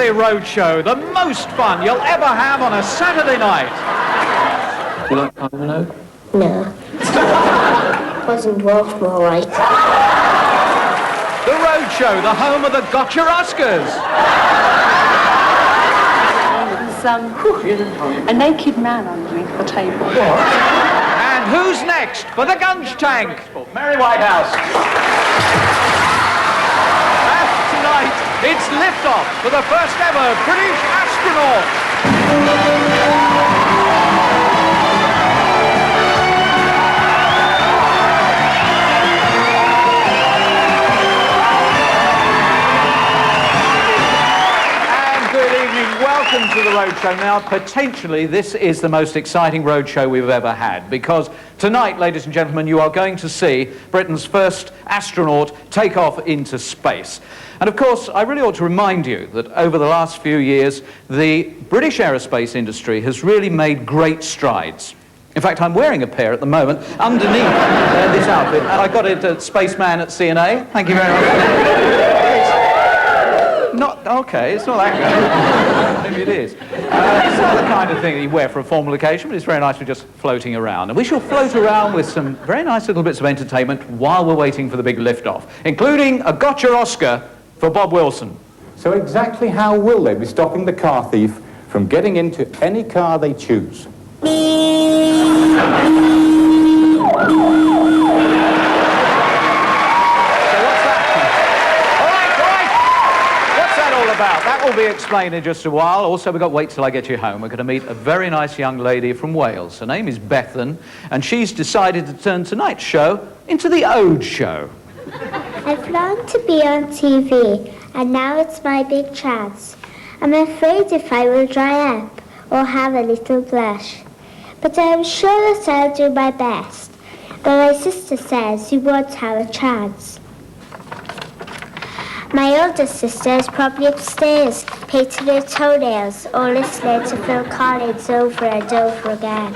lovely Roadshow, the most fun you'll ever have on a Saturday night. Do you like climbing an oak? No. Wasn't walking all right. The Roadshow, the home of the Gotcha Oscars. There was a naked man underneath the table. And who's next for the Gunge Tank? Mary Whitehouse. And tonight, it's liftoff for the first ever British astronaut. Welcome to the Roadshow. Now, potentially, this is the most exciting Roadshow we've ever had, because tonight, ladies and gentlemen, you are going to see Britain's first astronaut take off into space. And of course, I really ought to remind you that over the last few years, the British aerospace industry has really made great strides. In fact, I'm wearing a pair at the moment underneath this outfit, and I got it at Spaceman at CNA. Thank you very much. It's not that good. Maybe it is. It's not the kind of thing that you wear for a formal occasion, but it's very nice for just floating around. And we shall float around with some very nice little bits of entertainment while we're waiting for the big lift-off, including a Gotcha Oscar for Bob Wilson. So exactly how will they be stopping the car thief from getting into any car they choose? That will be explained in just a while. Also, we've got to wait till I get you home. We're going to meet a very nice young lady from Wales. Her name is Bethan, and she's decided to turn tonight's show into the Ode Show. I've longed to be on TV, and now it's my big chance. I'm afraid if I will dry up or have a little blush. But I'm sure that I'll do my best. But my sister says you won't have a chance. My older sister is probably upstairs, painting her toenails or listening to Phil Collins over and over again.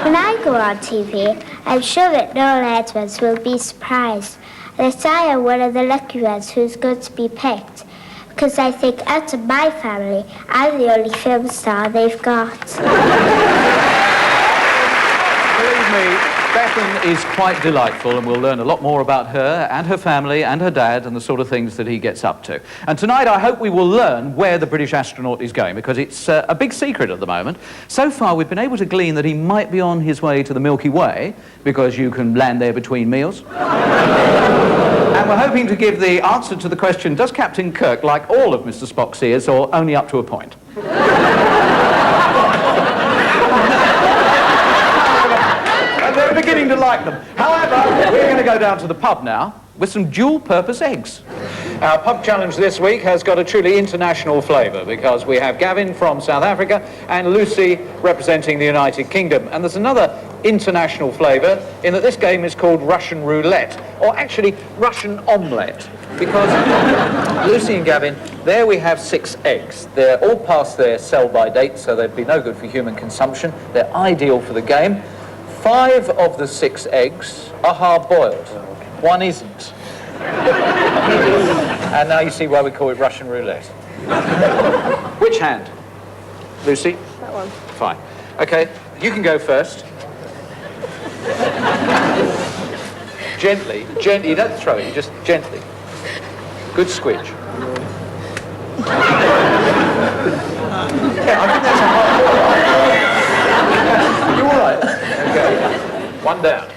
When I go on TV, I'm sure that Noel Edmonds will be surprised that I am one of the lucky ones who's going to be picked, because I think out of my family, I'm the only film star they've got. Believe me, Bethan is quite delightful, and we'll learn a lot more about her and her family and her dad and the sort of things that he gets up to. And tonight I hope we will learn where the British astronaut is going, because it's a big secret at the moment. So far we've been able to glean that he might be on his way to the Milky Way, because you can land there between meals. And we're hoping to give the answer to the question, does Captain Kirk like all of Mr. Spock's ears, or only up to a point? They're beginning to like them. However, we're going to go down to the pub now with some dual-purpose eggs. Our pub challenge this week has got a truly international flavour, because we have Gavin from South Africa and Lucy representing the United Kingdom. And there's another international flavour in that this game is called Russian roulette, or actually Russian omelette, because Lucy and Gavin, there we have 6 eggs. They're all past their sell-by date, so they'd be no good for human consumption. They're ideal for the game. 5 of the 6 eggs are hard-boiled. 1 isn't. And now you see why we call it Russian roulette. Which hand? Lucy? That one. Fine. Okay, you can go first. Gently, you don't throw it, you just gently. Good squidge. Yeah, I think that's a hard. You all right? Okay. 1 down.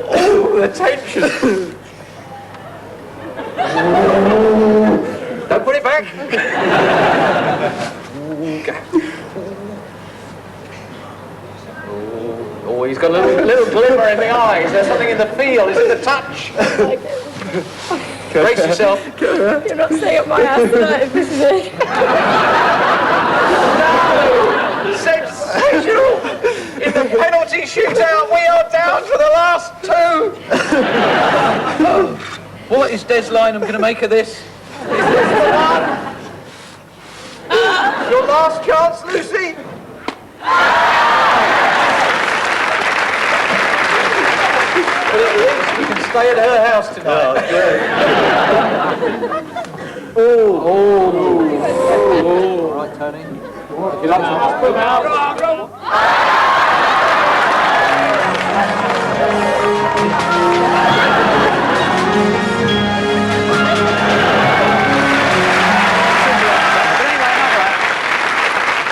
Oh, the tension. Don't put it back. Oh, he's got a little glimmer in the eyes. There's something in the feel. Is it the touch? Brace yourself. You're not staying at my house tonight if this is it. No! Sensational! In the penalty shootout, we are down to the last 2. What is Des line I'm going to make of this? Is this the one? Your last chance, Lucy? at least we can stay at her house tonight. All right, Tony. Would you like to put them out?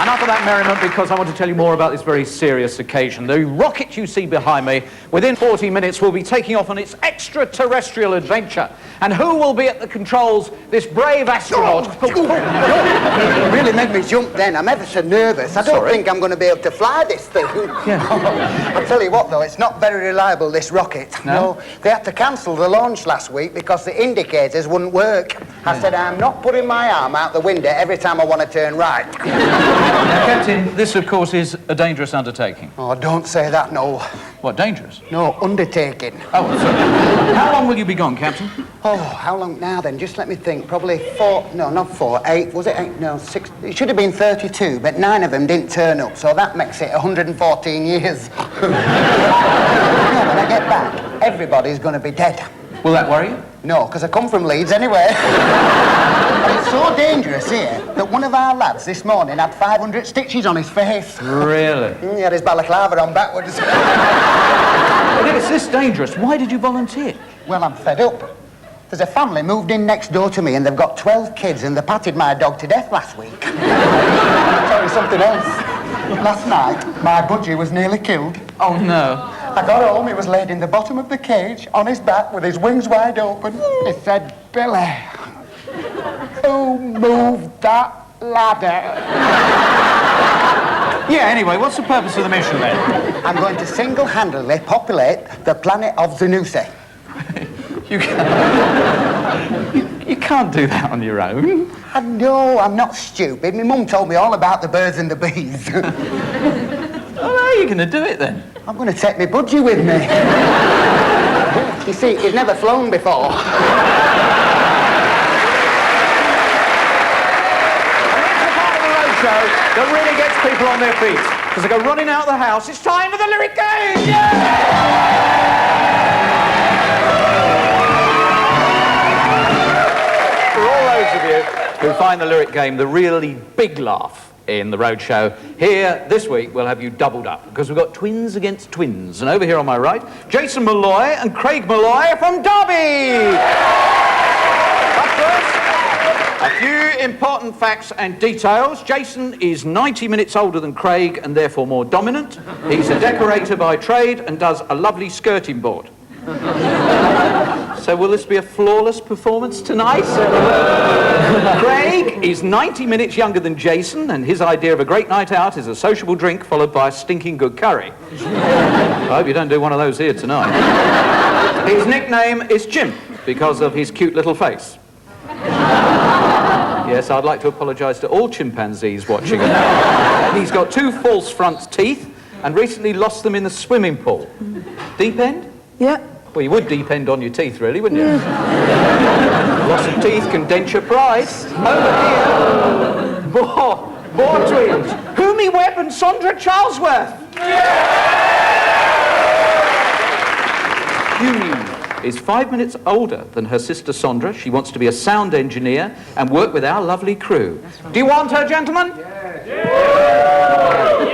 Enough of that merriment, because I want to tell you more about this very serious occasion. The rocket you see behind me, within 40 minutes, will be taking off on its extraterrestrial adventure. And who will be at the controls? This brave astronaut. You really made me jump then. I'm ever so nervous. I don't think I'm going to be able to fly this thing. I'll tell you what, though, it's not very reliable, this rocket. No, they had to cancel the launch last week because the indicators wouldn't work. I said, I'm not putting my arm out the window every time I want to turn right. Now, Captain, this, of course, is a dangerous undertaking. Oh, don't say that, no. What, dangerous? No, undertaking. Oh, sorry. How long will you be gone, Captain? Oh, how long now then? Just let me think. Probably 4, no, not 4, 8, was it 8? No, 6. It should have been 32, but 9 of them didn't turn up, so that makes it 114 years. No, when I get back, everybody's going to be dead. Will that worry you? No, because I come from Leeds anyway. And it's so dangerous here that one of our lads this morning had 500 stitches on his face. Really? He had his balaclava on backwards. But if it's this dangerous, why did you volunteer? Well, I'm fed up. There's a family moved in next door to me and they've got 12 kids and they patted my dog to death last week. I'll tell you something else. Last night, my budgie was nearly killed. Oh, no. I got home, he was laid in the bottom of the cage, on his back, with his wings wide open. He said, Billy, who moved that ladder? Yeah, anyway, what's the purpose of the mission, then? I'm going to single-handedly populate the planet of Zanussi. You can't do that on your own. I know, I'm not stupid. My mum told me all about the birds and the bees. How are you going to do it, then? I'm going to take my budgie with me. You see, he's never flown before. Roadshow that really gets people on their feet. Because they go running out of the house. It's time for the lyric game! For all those of you who find the lyric game the really big laugh in the Roadshow, here this week we'll have you doubled up because we've got twins against twins. And over here on my right, Jason Malloy and Craig Malloy from Derby! Up first, a few important facts and details. Jason is 90 minutes older than Craig and therefore more dominant. He's a decorator by trade and does a lovely skirting board. So will this be a flawless performance tonight? Craig is 90 minutes younger than Jason, and his idea of a great night out is a sociable drink followed by a stinking good curry. I hope you don't do one of those here tonight. His nickname is Chimp because of his cute little face. Yes, I'd like to apologise to all chimpanzees watching him. He's got 2 false front teeth and recently lost them in the swimming pool. Deep end? Yeah. Well, you would depend on your teeth, really, wouldn't you? Loss of teeth can dent your pride. Over here, more twins. Humi Webb and Sondra Charlesworth. Humi is 5 minutes older than her sister Sondra. She wants to be a sound engineer and work with our lovely crew. Right. Do you want her, gentlemen? Yeah.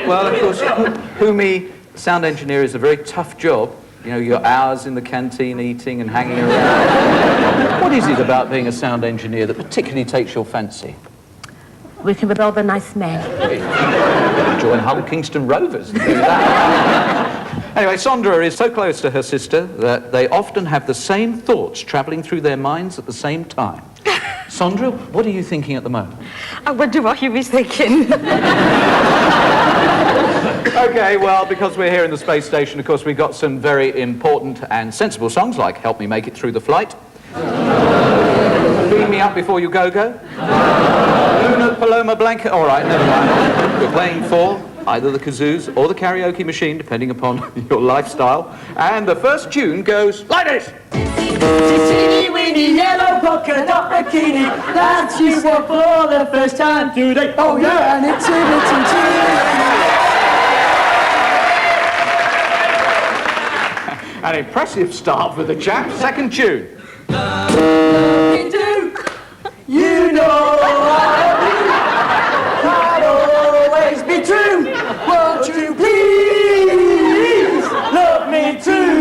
Well, of course, Humi, sound engineer, is a very tough job. You know, your hours in the canteen eating and hanging around. What is it about being a sound engineer that particularly takes your fancy? Working with all the nice men. Join Hull Kingston Rovers and do that. Anyway, Sondra is so close to her sister that they often have the same thoughts travelling through their minds at the same time. Sondra, what are you thinking at the moment? I wonder what he was thinking. Okay, well, because we're here in the space station, of course, we've got some very important and sensible songs like Help Me Make It Through the Flight, Beam Me Up Before You Go-Go, Luna Paloma Blanca. All right, never mind. We're playing for either the kazoos or the karaoke machine, depending upon your lifestyle. And the first tune goes like this. Teeny weeny yellow polka dot bikini that she wore for the first time today. Oh yeah, and it's An impressive start for the chap. Second tune. You know I'll always be true. Won't you please love me too?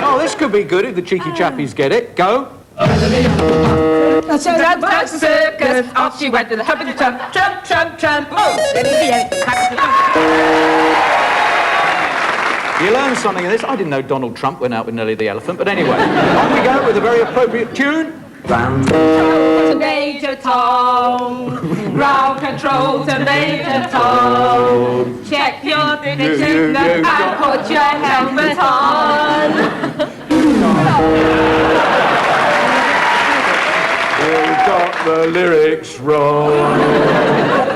Oh, this could be good if the cheeky chappies get it. Go. That's the circus. Off she went to the hub of the tramp, tramp, tramp, tramp. Oh, You learn something of this. I didn't know Donald Trump went out with Nelly the elephant, but anyway, on we go with a very appropriate tune. to Major Tom. Ground control to Major Tom. Check your diction and put your helmet on. We've got the lyrics wrong.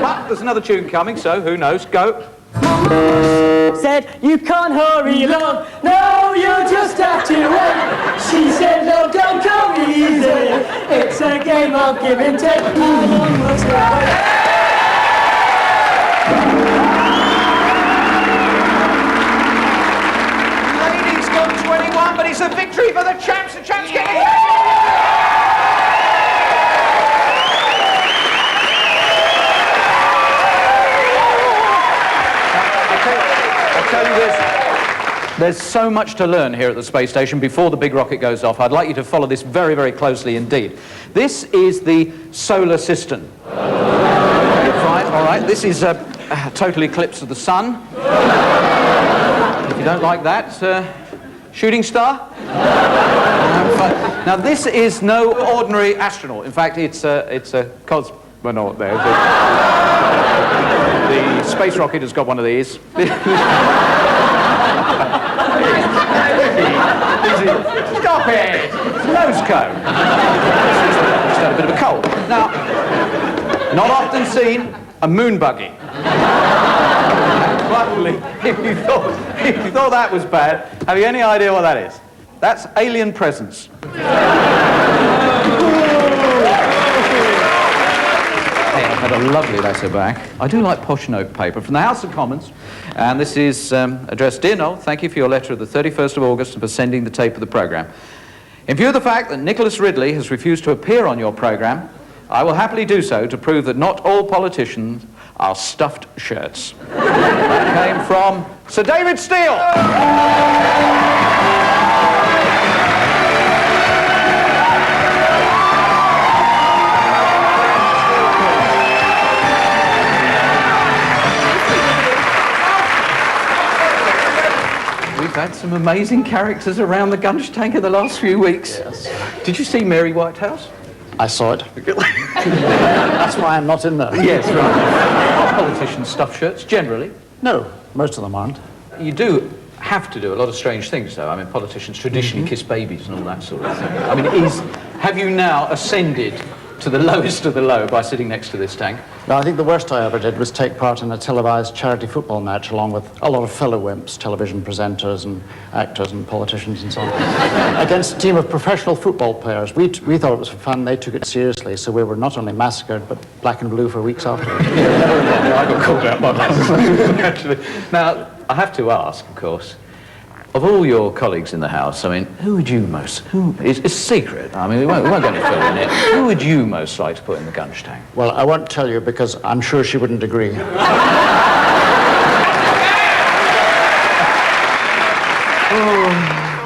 But there's another tune coming, so who knows? Go. Said you can't hurry love, no, you just have to wait. She said love don't come easy, it's a game of give and take. How long must I wait? Ladies got 21, but it's a victory for the champs. The champs get it. I'll tell you this. There's so much to learn here at the space station before the big rocket goes off. I'd like you to follow this very, very closely indeed. This is the solar system. Right, all right. This is a total eclipse of the sun. If you don't like that, shooting star. Now, this is no ordinary astronaut. In fact, it's a cosmonaut there. The space rocket has got one of these. Stop it! It's a nose cone. Just had a bit of a cold. Now, not often seen, a moon buggy. Luckily, if you thought that was bad, have you any idea what that is? That's alien presence. I've had a lovely letter back. I do like posh note paper from the House of Commons, and this is addressed, Dear Noel, thank you for your letter of the 31st of August and for sending the tape of the programme. In view of the fact that Nicholas Ridley has refused to appear on your programme, I will happily do so to prove that not all politicians are stuffed shirts. That came from Sir David Steele. We've had some amazing characters around the Gunge tank in the last few weeks. Yes. Did you see Mary Whitehouse? I saw it. That's why I'm not in there. Yes, right. Are politicians stuff shirts, generally? No, most of them aren't. You do have to do a lot of strange things, though. I mean, politicians traditionally kiss babies and all that sort of thing. I mean, have you now ascended to the lowest of the low by sitting next to this tank? No, I think the worst I ever did was take part in a televised charity football match along with a lot of fellow wimps, television presenters and actors and politicians and so on, against a team of professional football players. We thought it was fun, they took it seriously, so we were not only massacred, but black and blue for weeks afterwards. I got called out by that, actually. Now, I have to ask, of course, of all your colleagues in the House, I mean, who would you most... It's a secret. I mean, we won't go any further in it. Who would you most like to put in the Gunge tank? Well, I won't tell you because I'm sure she wouldn't agree.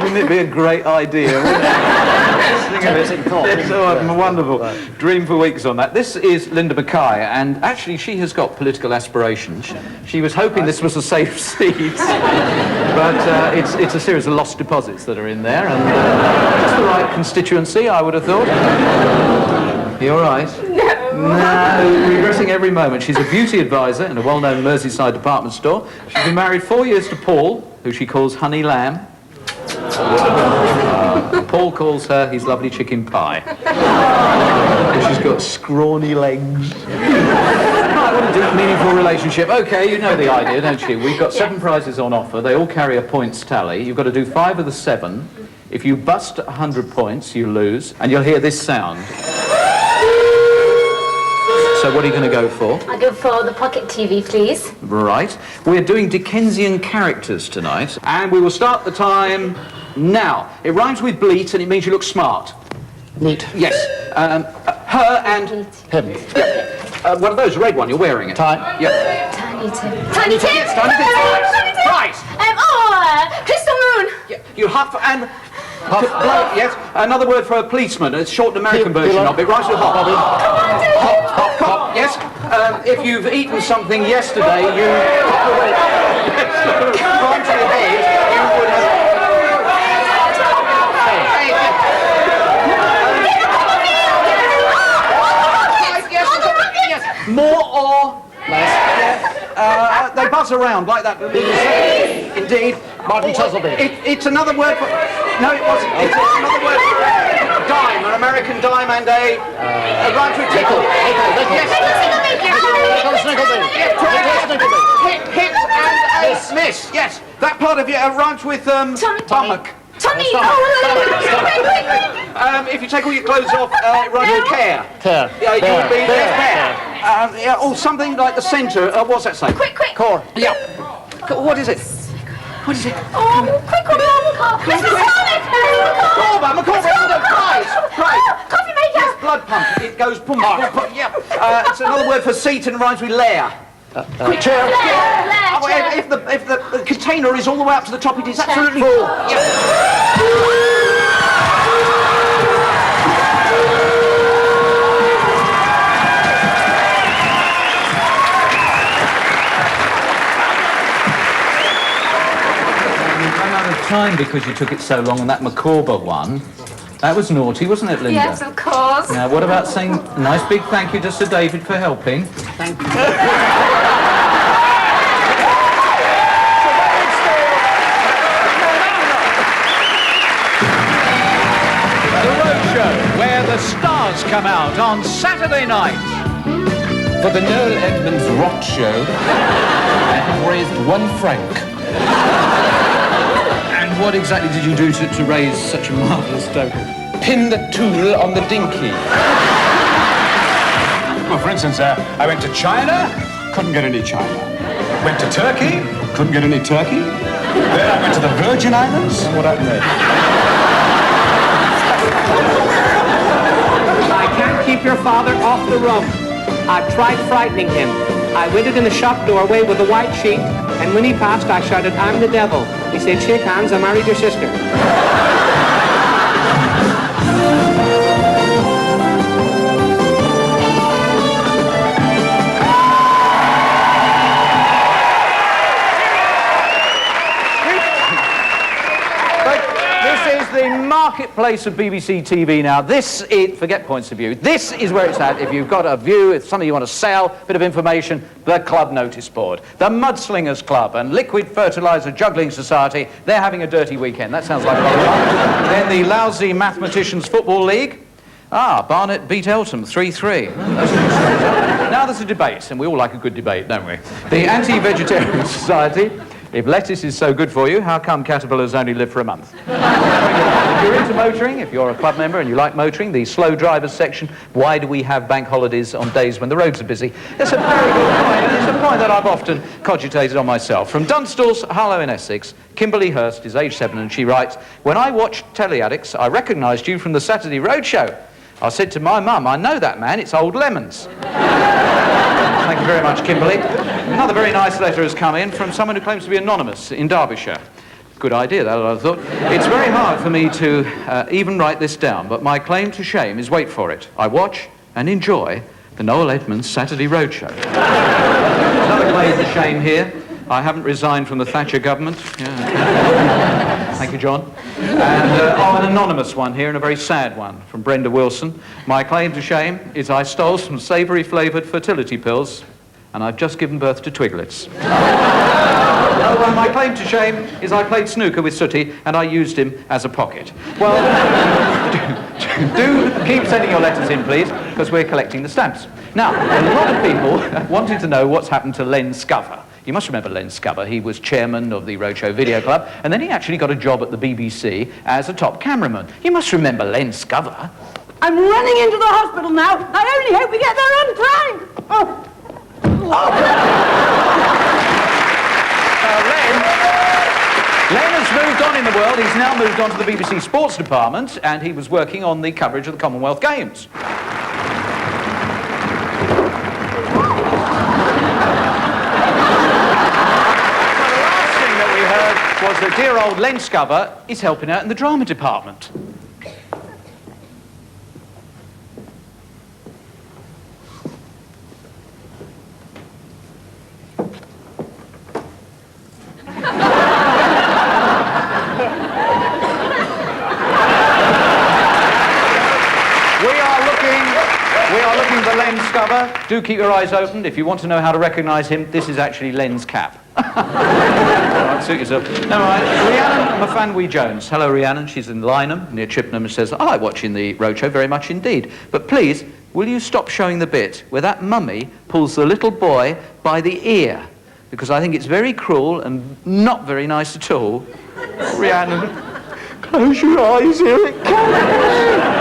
Wouldn't it be a great idea, wouldn't it? It's a wonderful dream for weeks on that. This is Linda Mackay, and actually she has got political aspirations. She was hoping this was a safe seat, but it's a series of lost deposits that are in there, and just the right constituency, I would have thought. You all right? No, regretting every moment. She's a beauty advisor in a well-known Merseyside department store. She's been married 4 years to Paul, who she calls Honey Lamb. Paul calls her his lovely chicken pie. She's got scrawny legs. Right, what a deep, meaningful relationship. Okay, you know the idea, don't you? We've got 7 prizes on offer. They all carry a points tally. You've got to do 5 of the 7. If you bust 100 points, you lose, and you'll hear this sound. So So what are you going to go for? I'll go for the pocket TV, please. Right. We're doing Dickensian characters tonight, and we will start the time now. It rhymes with bleat, and it means you look smart. Neat. Yes. Her and Him. what are those? The red one. You're wearing it. Tie. Yeah. Tiny Tim. Tiny Tim. Right. Crystal Moon. Yeah. You huff and huff. Blow. Yes. Another word for a policeman. It's short American version of it. Rhymes with hop. Hop, hop, hop. Yes. If you've eaten something yesterday, you hop away. Rhymes with head. You would have. More or less. Yeah. They buzz around like that. Indeed. Martin Chuzzleby. It's another word for... No, it wasn't. It's another word for a dime, an American dime and a rhymes with tickle. Yes. Hit and a miss. Yes. That part of it rhymes with stomach. Tommy! If you take all your clothes off, it rhymes with care. Care. Yeah, you would be Bear. or something like the centre. What's that say? Quick! Core. Yeah. What is it? What is it? Quick! Prize. Coffee maker! Yes, blood pump. It goes pump. Yeah. It's another word for seat and it rhymes with lair. Chair. If the container is all the way up to the top, it is absolutely full. Yeah. Time because you took it so long on that Macabre one. That was naughty, wasn't it, Linda? Yes, of course. Now, what about saying a nice big thank you to Sir David for helping? Thank you. The Roadshow, where the stars come out on Saturday night. For the Noel Edmonds Rock Show, I have raised £1 franc. And what exactly did you do to raise such a marvellous total? Pin the tool on the dinky. Well, for instance, I went to China, couldn't get any China. Went to Turkey, couldn't get any Turkey. Then I went to the Virgin Islands. And what happened there? I can't keep your father off the rope. I've tried frightening him. I waited in the shop doorway with a white sheet, and when he passed, I shouted, "I'm the devil." He said, "Shake hands, I married your sister." The marketplace of BBC TV now. This is, forget points of view, this is where it's at. If you've got a view, it's something you want to sell, bit of information, the club notice board. The Mudslingers Club and Liquid Fertiliser Juggling Society, they're having a dirty weekend. That sounds like a lot of fun. Then the Lousy Mathematicians Football League. Barnet beat Eltham 3-3. Now there's a debate, and we all like a good debate, don't we? The Anti-Vegetarian Society. If lettuce is so good for you, how come caterpillars only live for a month? If you're into motoring, if you're a club member and you like motoring, the slow drivers section, why do we have bank holidays on days when the roads are busy? It's a very good point, and it's a point that I've often cogitated on myself. From Dunstall's Harlow in Essex, Kimberly Hurst is age 7 and she writes, "When I watched Telly Addicts, I recognised you from the Saturday Roadshow. I said to my mum, I know that man, it's Old Lemons." Thank you very much, Kimberly. Another very nice letter has come in from someone who claims to be anonymous in Derbyshire. Good idea, that, I thought. It's very hard for me to even write this down, but my claim to shame is, wait for it, I watch and enjoy the Noel Edmonds Saturday Roadshow. Another claim to shame here. I haven't resigned from the Thatcher government. Yeah. Thank you, John. And an anonymous one here, and a very sad one from Brenda Wilson. My claim to shame is I stole some savoury-flavoured fertility pills, and I've just given birth to twiglets. My claim to shame is I played snooker with Sooty, and I used him as a pocket. Well, do keep sending your letters in, please, because we're collecting the stamps. Now, a lot of people wanted to know what's happened to Len Scupper. You must remember Len Scupper. He was chairman of the Roadshow Video Club, and then he actually got a job at the BBC as a top cameraman. You must remember Len Scupper. I'm running into the hospital now. I only hope we get there on time. Oh. Len has moved on in the world. He's now moved on to the BBC Sports Department, and he was working on the coverage of the Commonwealth Games. Was that dear old Len Scupper is helping out in the drama department. We are looking for Len Scupper. Do keep your eyes open. If you want to know how to recognise him, this is actually Len's cap. All right, suit yourself. All right, Rhiannon Mafanwi-Jones. Hello, Rhiannon. She's in Lynham, near Chippenham, and says, I like watching the Roadshow very much indeed. But please, will you stop showing the bit where that mummy pulls the little boy by the ear? Because I think it's very cruel and not very nice at all. Rhiannon, close your eyes, here it comes.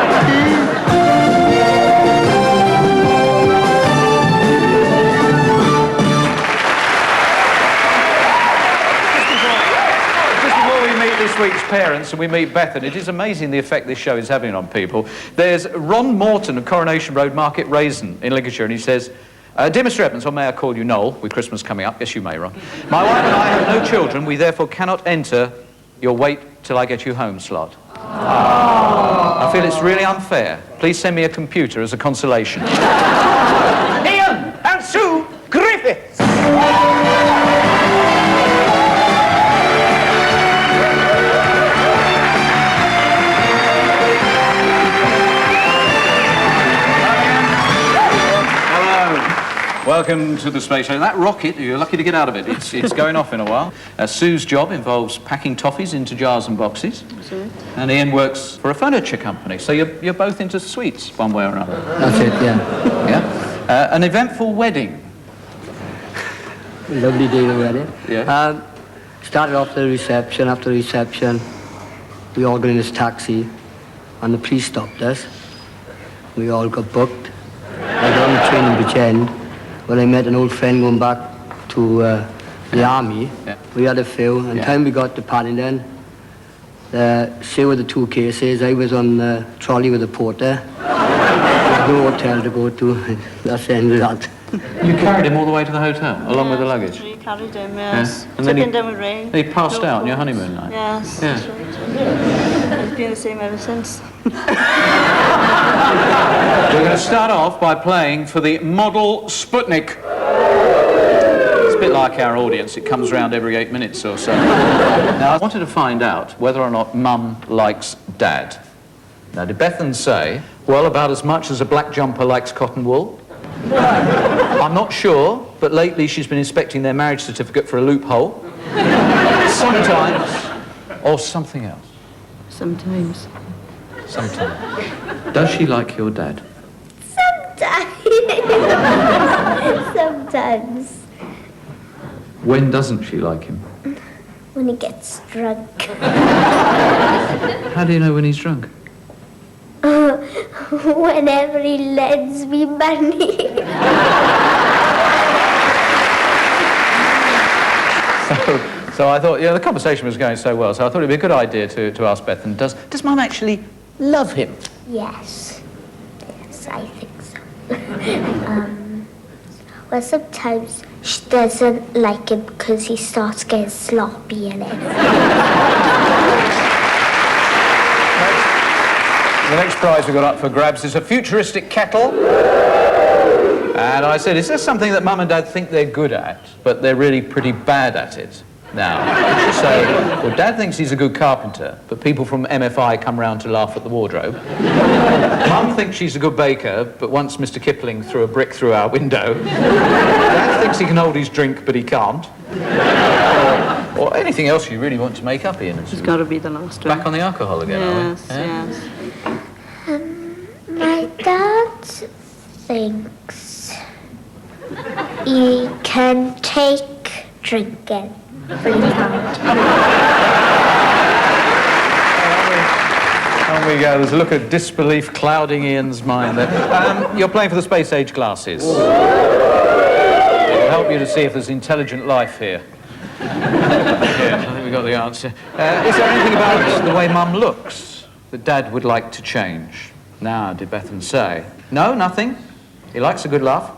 This week's parents, and we meet Beth, and it is amazing the effect this show is having on people. There's Ron Morton of Coronation Road, Market Raisin in Lincolnshire, and he says, Dear Mr. Edmonds, or may I call you Noel, with Christmas coming up? Yes, you may, Ron. My wife and I have no children. We therefore cannot enter your wait till I get you home slot. I feel it's really unfair. Please send me a computer as a consolation. Ian and Sue Griffiths! Welcome to the space station. That rocket, you're lucky to get out of it. It's going off in a while. Sue's job involves packing toffees into jars and boxes. Sorry? And Ian works for a furniture company. So you're both into sweets, one way or another. That's it, yeah. Yeah? An eventful wedding. Lovely day of wedding. Yeah. Started off the reception. After the reception, we all got in this taxi, and the police stopped us. We all got booked. I got on the train in Bridgend. When I met an old friend going back to the army, we had a few, and time we got to Paddington, she with the 2 cases, I was on the trolley with the porter. There was no hotel to go to, that's the end of that. You carried him all the way to the hotel, along with the luggage? We carried him, yes. Yeah. And then Took him with rain. he passed out on your honeymoon night? Yes, yeah. that's right. It's been the same ever since. We're going to start off by playing for the model Sputnik. It's a bit like our audience. It comes round every 8 minutes or so. Now, I wanted to find out whether or not Mum likes Dad. Now, did Bethan say, well, about as much as a black jumper likes cotton wool? I'm not sure, but lately she's been inspecting their marriage certificate for a loophole. Sometimes. Or something else. Sometimes. Sometimes. Does she like your dad? Sometimes. Sometimes. When doesn't she like him? When he gets drunk. How do you know when he's drunk? Whenever he lends me money. So I thought, the conversation was going so well, so I thought it'd be a good idea to ask Bethan, does Mum actually love him? Yes. Yes, I think so. Well, sometimes she doesn't like him because he starts getting sloppy in it. The next prize we got up for grabs is a futuristic kettle. And I said, is there something that Mum and Dad think they're good at, but they're really pretty bad at it? Now, she say, well, Dad thinks he's a good carpenter, but people from MFI come round to laugh at the wardrobe. Mum thinks she's a good baker, but once Mr. Kipling threw a brick through our window. Dad thinks he can hold his drink, but he can't. Or anything else you really want to make up, Ian? It's got to be the last one. Back on the alcohol again, yes, are we? Yes. My dad thinks he can take drinking, but he can't. On we go. There's a look of disbelief clouding Ian's mind there. You're playing for the space age glasses. It'll help you to see if there's intelligent life here. Yes, I think we got the answer. Is there anything about the way Mum looks that Dad would like to change? Now, did Bethan say? No, nothing. He likes a good laugh.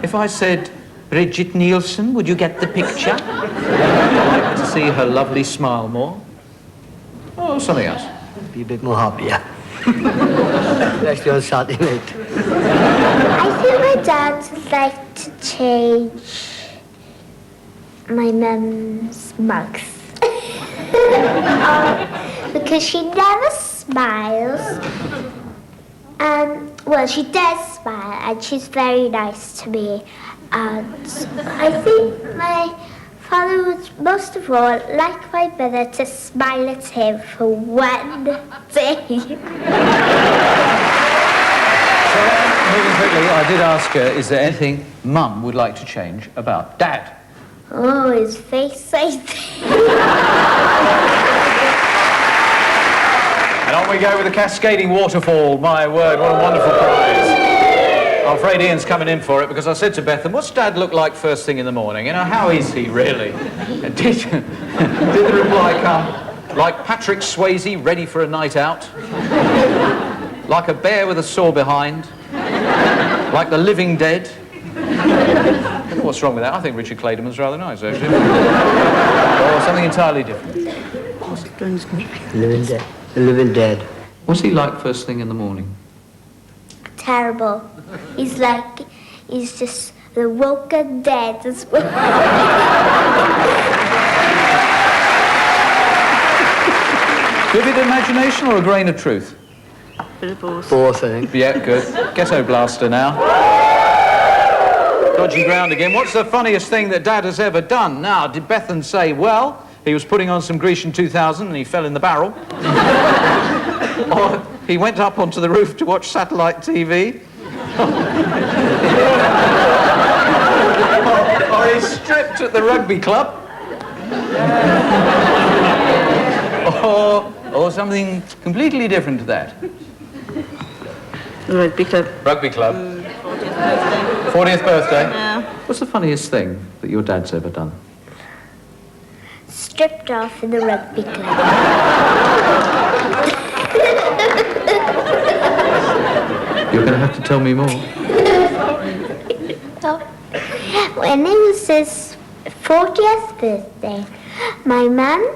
If I said Bridget Nielsen, would you get the picture? Would you like to see her lovely smile more? Oh, something else. Be a bit more happier. Especially on Saturday night. I think my dad would like to change my mum's mouth. Because she never smiles. Well, she does smile, and she's very nice to me. And I think my father would, most of all, like my mother to smile at him for one day. Moving quickly, I did ask her, is there anything Mum would like to change about Dad? Oh, his face, I think. And on we go with the cascading waterfall. My word, what a wonderful prize. I'm afraid Ian's coming in for it because I said to Bethan, what's Dad look like first thing in the morning? You know, how is he really? Did the reply come? Like Patrick Swayze ready for a night out? Like a bear with a sore behind? Like the living dead? I don't know what's wrong with that. I think Richard Clayderman's rather nice, actually. Or something entirely different. Living dead. The living dead. What's he like first thing in the morning? Terrible. He's just the woken dead as well. Vivid imagination or a grain of truth? Bit of both. Both, I think. Yeah, good. Ghetto blaster now. Dodgy ground again. What's the funniest thing that Dad has ever done? Now, did Bethan say, well, he was putting on some Grecian 2000 and he fell in the barrel? Or he went up onto the roof to watch satellite TV? Or he stripped at the rugby club? Or something completely different to that? Rugby club. Rugby club. 40th birthday? Yeah. What's the funniest thing that your dad's ever done? Stripped off in the rugby club. You're going to have to tell me more. When it was his 40th birthday, my mum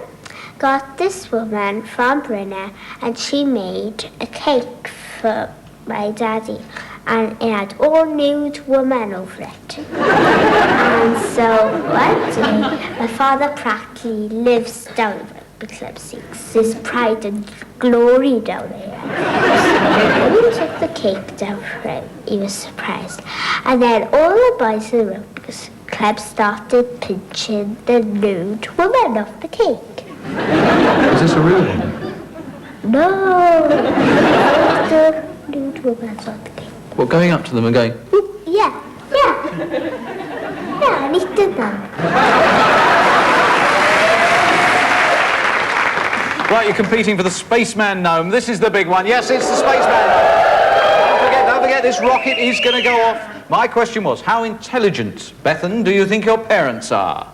got this woman from Brunner and she made a cake for my daddy. And it had all nude women over it. And so one day, my father practically lives down at Rugby Club 6. His pride and glory down there. So when he took the cake down for him, he was surprised. And then all the boys in the Rugby Club started pinching the nude woman off the cake. Is this a real one? No. The nude woman off the cake. Well, going up to them and going, whoop. Yeah, and he did that. Right, you're competing for the Spaceman Gnome. This is the big one. Yes, it's the Spaceman Gnome. Don't forget, this rocket is going to go off. My question was, how intelligent, Bethan, do you think your parents are?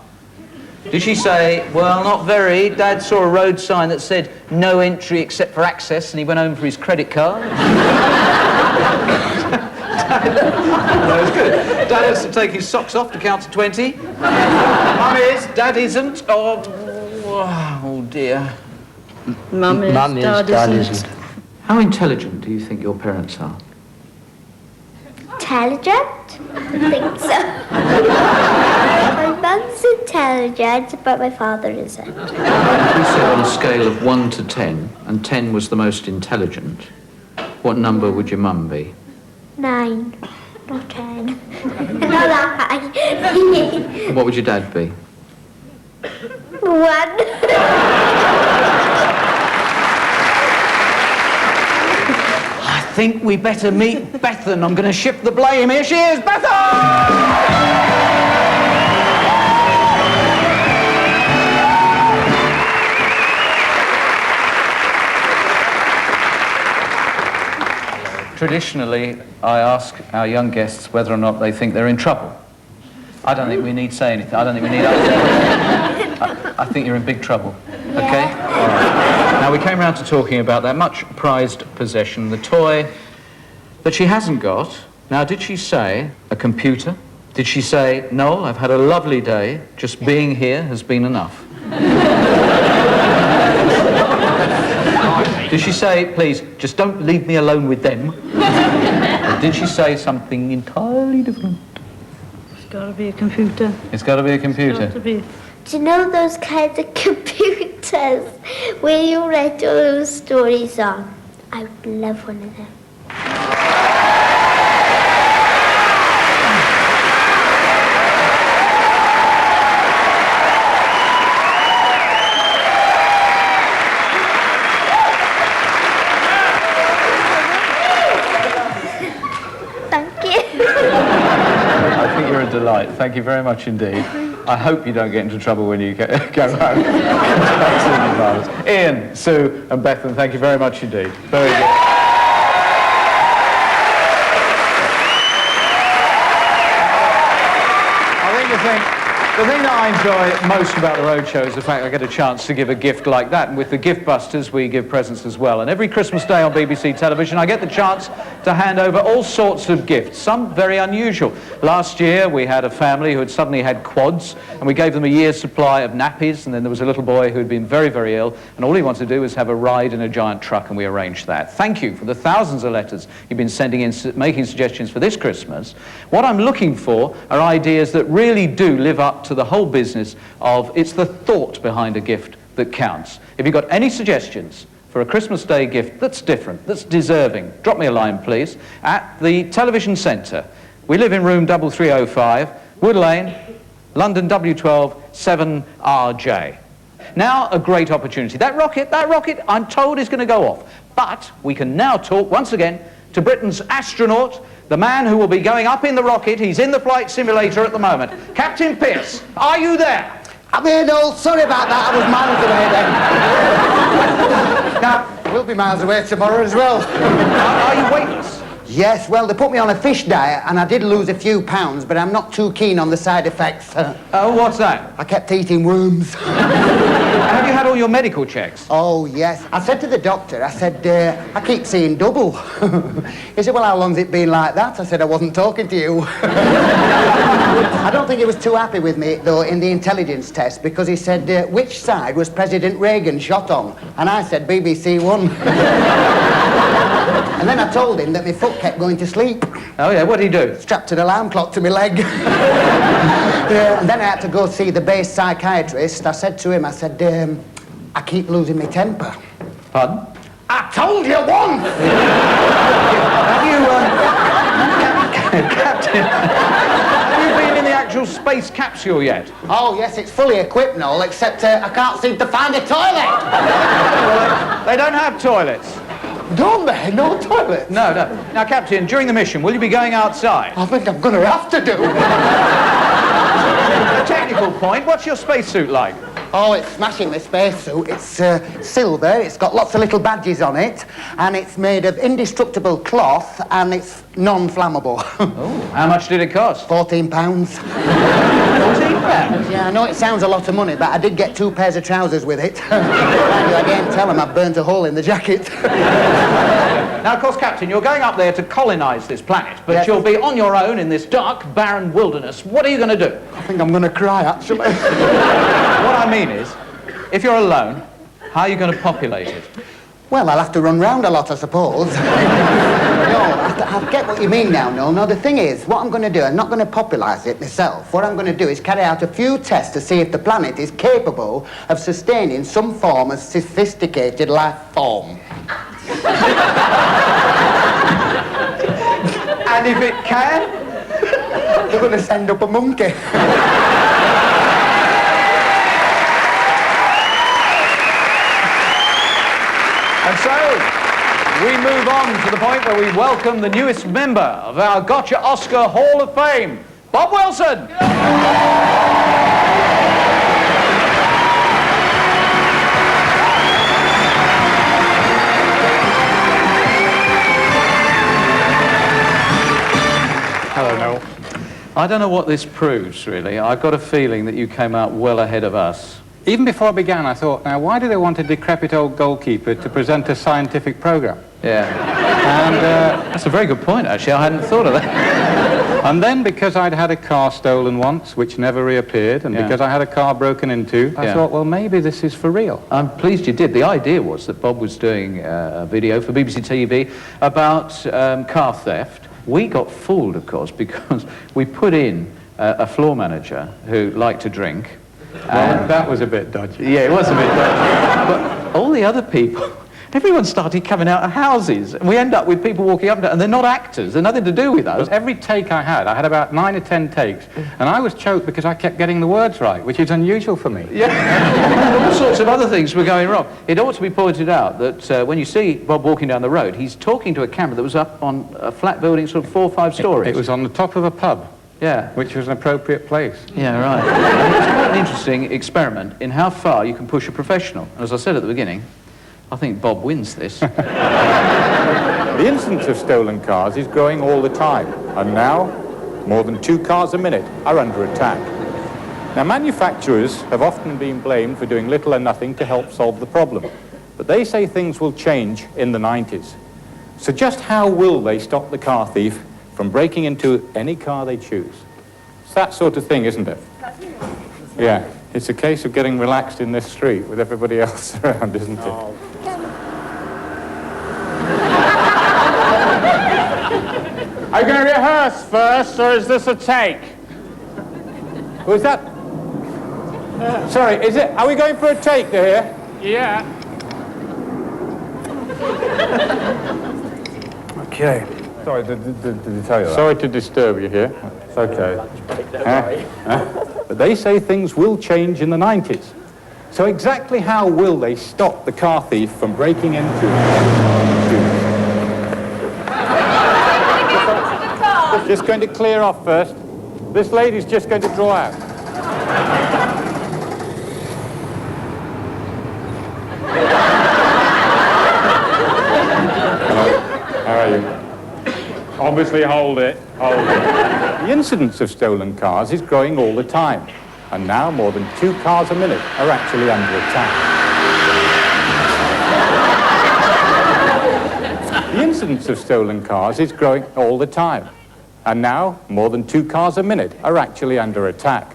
Did she say, well, not very. Dad saw a road sign that said, no entry except for access, and he went home for his credit card? That was good. Dad has to take his socks off to count to 20. Mum is, Dad isn't. Oh dear. Mum is, Dad isn't. How intelligent do you think your parents are? Intelligent? I think so. My mum's intelligent, but my father isn't. If we said on a scale of 1 to 10, and 10 was the most intelligent, what number would your mum be? 9, not 10. Not that high. What would your dad be? 1. I think we better meet Bethan. I'm going to shift the blame. Here she is, Bethan! traditionally, I ask our young guests whether or not they think they're in trouble. I don't think we need say anything. I don't think we need I think you're in big trouble. Okay? All right. Now, we came round to talking about that much prized possession, the toy that she hasn't got. Now, did she say a computer? Did she say, Noel, I've had a lovely day. Just being here has been enough? Did she say, please, just don't leave me alone with them? Or did she say something entirely different? It's got to be a computer. It's got to be a computer. It's got to be. Do you know those kinds of computers where you write all those stories on? I would love one of them. I think you're a delight. Thank you very much indeed. I hope you don't get into trouble when you go home. Absolutely marvellous. Ian, Sue and Bethan, thank you very much indeed. Very good. I think the thing that I enjoy most about the Roadshow is the fact I get a chance to give a gift like that. And with the Gift Busters, we give presents as well. And every Christmas Day on BBC television, I get the chance to hand over all sorts of gifts, some very unusual. Last year, we had a family who had suddenly had quads, and we gave them a year's supply of nappies, and then there was a little boy who had been very, very ill, and all he wanted to do was have a ride in a giant truck, and we arranged that. Thank you for the thousands of letters you've been sending in, making suggestions for this Christmas. What I'm looking for are ideas that really do live up to the whole business of it's the thought behind a gift that counts. If you've got any suggestions for a Christmas Day gift that's different, that's deserving, drop me a line, please, at the Television Centre. We live in room 3305, Wood Lane, London W12 7RJ. Now, a great opportunity. That rocket, I'm told, is going to go off. But we can now talk, once again, to Britain's astronaut, the man who will be going up in the rocket. He's in the flight simulator at the moment. Captain Pearce, are you there? I'm here, Noel. Sorry about that. I was miles away then. Now, we'll be miles away tomorrow as well. Are you weightless? Yes, well, they put me on a fish diet and I did lose a few pounds, but I'm not too keen on the side effects. Oh, what's that? I kept eating worms. Have you had all your medical checks? Oh, yes. I said to the doctor, I said, I keep seeing double. He said, well, how long's it been like that? I said, I wasn't talking to you. I don't think he was too happy with me, though, in the intelligence test, because he said, which side was President Reagan shot on? And I said, BBC One. And then I told him that my foot kept going to sleep. Oh, yeah, what did he do? Strapped an alarm clock to my leg. And then I had to go see the base psychiatrist. I said to him, I said, I keep losing my temper. Pardon? I told you once! Have you, Captain, have you been in the actual space capsule yet? Oh, yes, it's fully equipped, Noel, except I can't seem to find a toilet. Well, they don't have toilets. Don't they? No toilets? No. Now, Captain, during the mission, will you be going outside? I think I'm going to have to do. A technical point, what's your spacesuit like? Oh, it's smashing, this spacesuit. It's silver, it's got lots of little badges on it, and it's made of indestructible cloth, and it's non-flammable. Oh, how much did it cost? £14. £14? Yeah, I know it sounds a lot of money, but I did get 2 pairs of trousers with it. I can't tell them I've burnt a hole in the jacket. Now, of course, Captain, you're going up there to colonise this planet, but yes. You'll be on your own in this dark, barren wilderness. What are you going to do? I think I'm going to cry, actually. What I mean is, if you're alone, how are you going to populate it? Well, I'll have to run round a lot, I suppose. No, I get what you mean now, Noel. No, the thing is, what I'm going to do, I'm not going to populise it myself. What I'm going to do is carry out a few tests to see if the planet is capable of sustaining some form of sophisticated life form. And if it can? You're going to send up a monkey. And so, we move on to the point where we welcome the newest member of our Gotcha Oscar Hall of Fame, Bob Wilson. I don't know what this proves, really. I've got a feeling that you came out well ahead of us. Even before I began, I thought, now, why do they want a decrepit old goalkeeper to present a scientific program? Yeah. And that's a very good point, actually. I hadn't thought of that. And then, because I'd had a car stolen once, which never reappeared, and because I had a car broken into, I thought, well, maybe this is for real. I'm pleased you did. The idea was that Bob was doing a video for BBC TV about car theft. We got fooled, of course, because we put in a floor manager who liked to drink. Well, that was a bit dodgy. Yeah, it was a bit dodgy. But all the other people, everyone started coming out of houses. And we end up with people walking up and down, and they're not actors. They're nothing to do with us. Every take I had about 9 or 10 takes, and I was choked because I kept getting the words right, which is unusual for me. Yeah, and all sorts of other things were going wrong. It ought to be pointed out that when you see Bob walking down the road, he's talking to a camera that was up on a flat building, sort of 4 or 5 stories. It was on the top of a pub. Yeah. Which was an appropriate place. Yeah, right. And it was quite an interesting experiment in how far you can push a professional. And as I said at the beginning, I think Bob wins this. The incidence of stolen cars is growing all the time, and now more than 2 cars a minute are under attack. Now, manufacturers have often been blamed for doing little or nothing to help solve the problem, but they say things will change in the 90s. So just how will they stop the car thief from breaking into any car they choose? It's that sort of thing, isn't it? Yeah, it's a case of getting relaxed in this street with everybody else around, isn't it? Are you going to rehearse first, or is this a take? Was that? Sorry, is it? Are we going for a take here? Yeah. Okay. Sorry, did he tell you that? Sorry to disturb you here. It's okay. But they say things will change in the 90s. So exactly how will they stop the car thief from breaking into... Just going to clear off first. This lady's just going to draw out. How are you? Obviously, hold it. Hold it. The incidence of stolen cars is growing all the time, and now more than 2 cars a minute are actually under attack. The incidence of stolen cars is growing all the time, and now more than 2 cars a minute are actually under attack.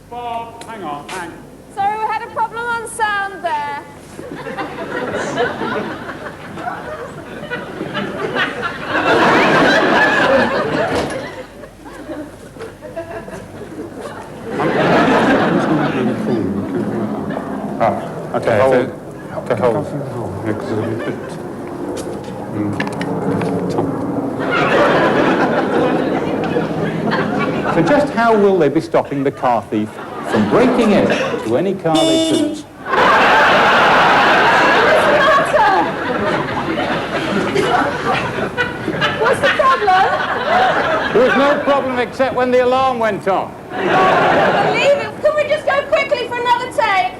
Bob, hang on, hang on. Sorry, we had a problem on sound there. Oh, okay. To hold. So just how will they be stopping the car thief from breaking in to any car they choose? What's the problem? There was no problem except when the alarm went off. Leave it. Can we just go quickly for another take?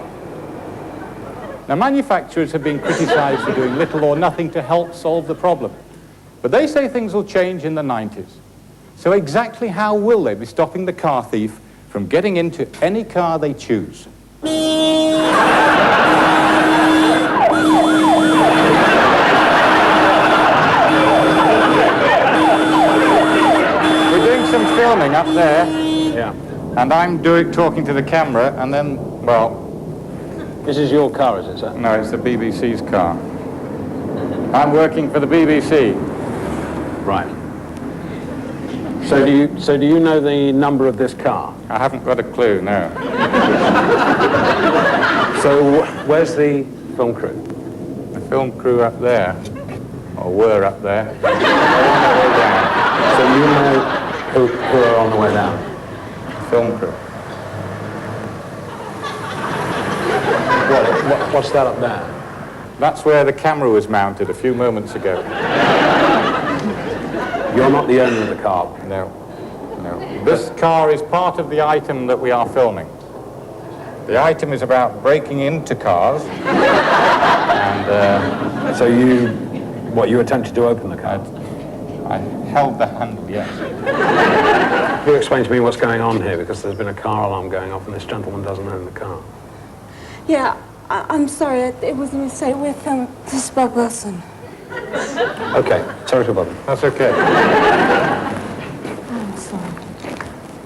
Now, manufacturers have been criticised for doing little or nothing to help solve the problem. But they say things will change in the 90s. So exactly how will they be stopping the car thief from getting into any car they choose? We're doing some filming up there. Yeah. And I'm talking to the camera, and then, well... This is your car, is it, sir? No, it's the BBC's car. I'm working for the BBC. Right. So do you know the number of this car? I haven't got a clue, no. So where's the film crew? The film crew up there, or were up there. They're on their way down. So you know who are on the way down? The film crew. What's that up there? That's where the camera was mounted a few moments ago. You're not the owner of the car? No. No. This car is part of the item that we are filming. The item is about breaking into cars. And so you attempted to open the car? I held the handle, yes. Can you explain to me what's going on here? Because there's been a car alarm going off and this gentleman doesn't own the car. Yeah, I'm sorry. It was a mistake with this is Bob Wilson. Okay, sorry to bother. That's okay. I'm sorry.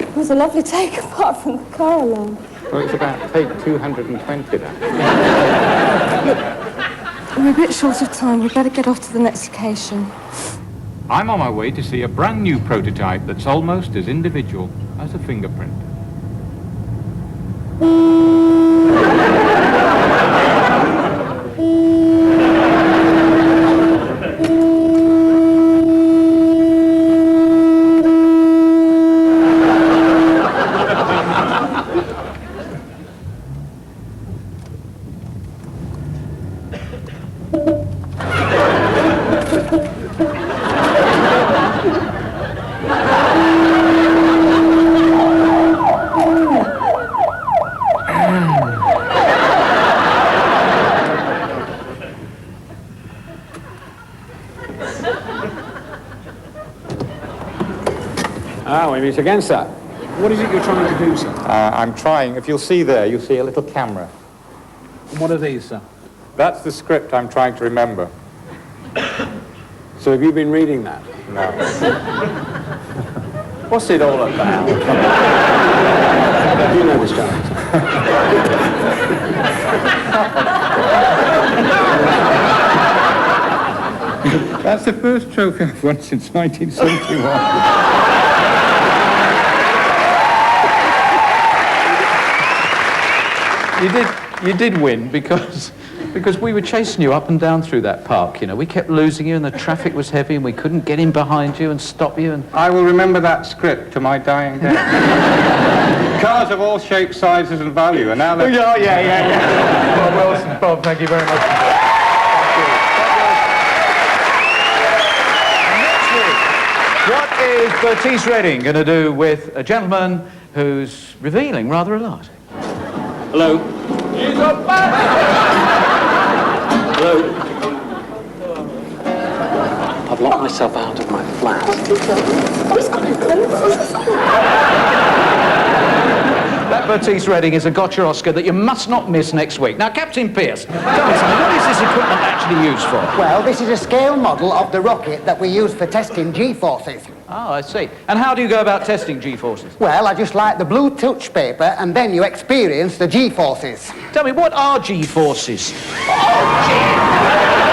It was a lovely take apart from the car alarm. Well, it's about take 220 now. We're a bit short of time. We better get off to the next occasion. I'm on my way to see a brand new prototype that's almost as individual as a fingerprint. Ah, we meet again, sir. What is it you're trying to do, sir? I'm trying. If you'll see there, you'll see a little camera. What are these, sir? That's the script I'm trying to remember. So have you been reading that? No. What's it all about? You know this guy. That's the first trophy I've won since 1971. You did win because we were chasing you up and down through that park, you know. We kept losing you and the traffic was heavy and we couldn't get in behind you and stop you and... I will remember that script to my dying day. Cars of all shapes, sizes and value, and now they're... Oh, yeah. Bob Wilson. Bob, thank you very much. What is Bertice Redding going to do with a gentleman who's revealing rather a lot? Hello? Hello? I've locked myself out of my flat. That Bertice Redding is a gotcha Oscar that you must not miss next week. Now, Captain Pearce, tell me something, what is this equipment actually used for? Well, this is a scale model of the rocket that we use for testing G-forces. Oh, I see. And how do you go about testing G-forces? Well, I just light the blue touch paper and then you experience the G-forces. Tell me, what are G-forces? Oh,